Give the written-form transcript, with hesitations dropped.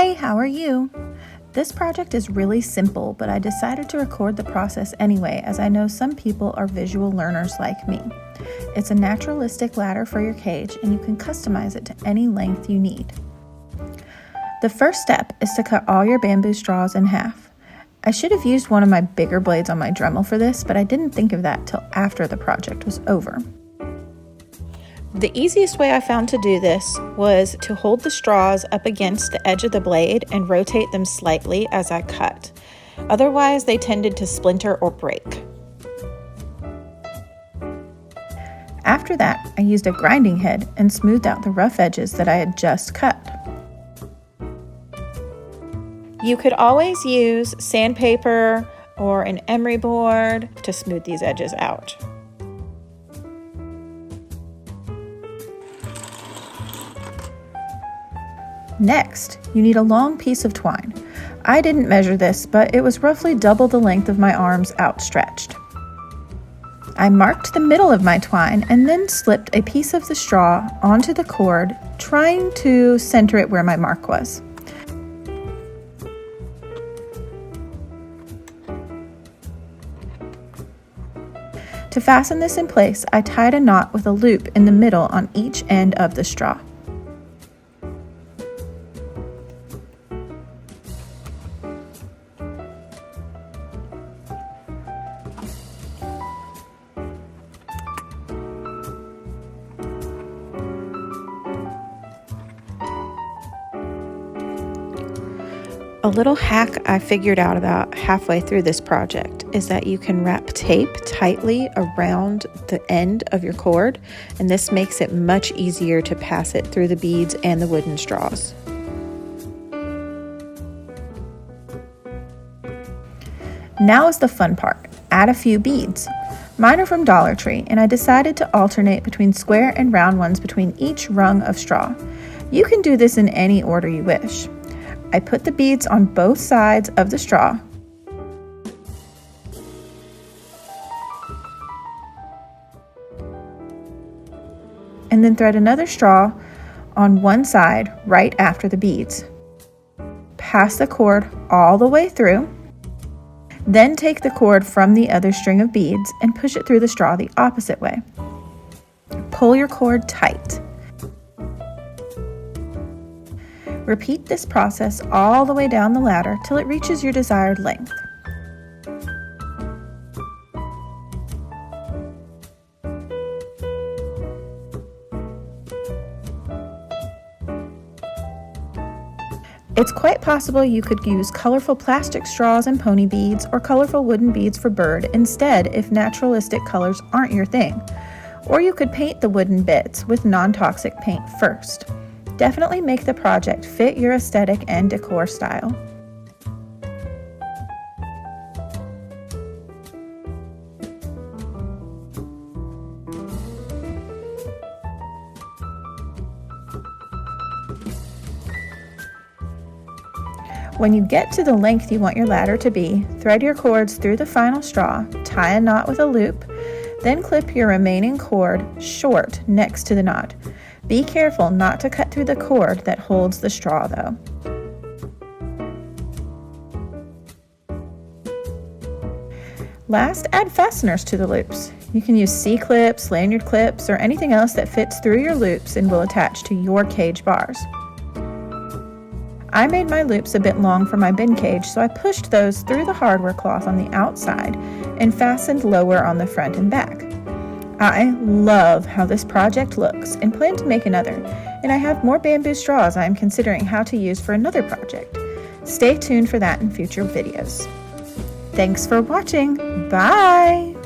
Hi, how are you? This project is really simple, but I decided to record the process anyway, as I know some people are visual learners like me. It's a naturalistic ladder for your cage, and you can customize it to any length you need. The first step is to cut all your bamboo straws in half. I should have used one of my bigger blades on my Dremel for this, but I didn't think of that till after the project was over. The easiest way I found to do this was to hold the straws up against the edge of the blade and rotate them slightly as I cut. Otherwise, they tended to splinter or break. After that, I used a grinding head and smoothed out the rough edges that I had just cut. You could always use sandpaper or an emery board to smooth these edges out. Next, you need a long piece of twine. I didn't measure this, but it was roughly double the length of my arms outstretched. I marked the middle of my twine and then slipped a piece of the straw onto the cord, trying to center it where my mark was. To fasten this in place, I tied a knot with a loop in the middle on each end of the straw. A little hack I figured out about halfway through this project is that you can wrap tape tightly around the end of your cord, and this makes it much easier to pass it through the beads and the wooden straws. Now is the fun part. Add a few beads. Mine are from Dollar Tree, and I decided to alternate between square and round ones between each rung of straw. You can do this in any order you wish. I put the beads on both sides of the straw. And then thread another straw on one side right after the beads. Pass the cord all the way through. Then take the cord from the other string of beads and push it through the straw the opposite way. Pull your cord tight. Repeat this process all the way down the ladder till it reaches your desired length. It's quite possible you could use colorful plastic straws and pony beads or colorful wooden beads for bird instead if naturalistic colors aren't your thing. Or you could paint the wooden bits with non-toxic paint first. Definitely make the project fit your aesthetic and decor style. When you get to the length you want your ladder to be, thread your cords through the final straw, tie a knot with a loop, then clip your remaining cord short next to the knot. Be careful not to cut through the cord that holds the straw though. Last, add fasteners to the loops. You can use C-clips, lanyard clips, or anything else that fits through your loops and will attach to your cage bars. I made my loops a bit long for my bin cage, so I pushed those through the hardware cloth on the outside and fastened lower on the front and back. I love how this project looks and plan to make another, and I have more bamboo straws I am considering how to use for another project. Stay tuned for that in future videos. Thanks for watching. Bye!